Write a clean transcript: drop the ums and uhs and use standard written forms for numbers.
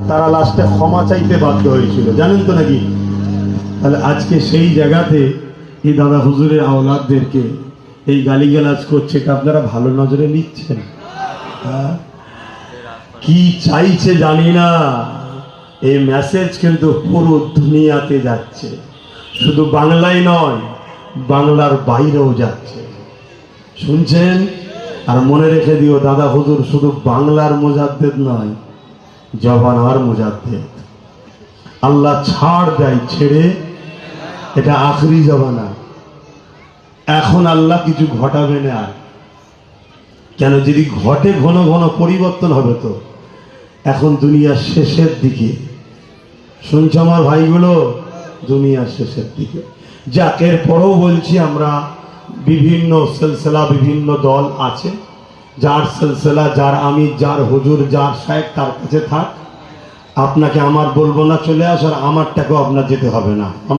তারা লাস্টে ক্ষমা চাইতে বাধ্য হয়েছিল, জানেন তো নাকি? তাহলে আজকে সেই জায়গাতে এই দাদা হুজুরের আওলাদদেরকে এই গালিগালাজ করছে, এটা আপনারা ভালো নজরে নিচ্ছেন? কি চাইছে জানি না, এই মেসেজ কিন্তু পুরো দুনিয়াতে যাচ্ছে, শুধু বাংলায় নয়, বাংলার বাইরেও যাচ্ছে। শুনছেন? আর মনে রেখে দিও, দাদা হুজুর শুধু বাংলার মুজাদ্দেদ নয়, জবানার মুজাদ্দেদ। আল্লাহ ছাড় দেয় ছেড়ে, এটা আখরি জবানা। এখন আল্লাহ কিছু ঘটাবে না, কেন? যদি ঘটে ঘন ঘন পরিবর্তন হবে তো। এখন দুনিয়ার শেষের দিকে, শুনছো আমার ভাইগুলো, দুনিয়ার শেষের দিকে। যাক, এর পরেও বলছি, আমরা বিভিন্ন সিলসিলা, বিভিন্ন দল আছে, যার সিলসিলা, যার আমির, যার হুজুর, যার শায়েখ, তার কাছে থাক। আপনাকে আমার বলবো না চলে আস, আর আমারটাকেও আপনার যেতে হবে না।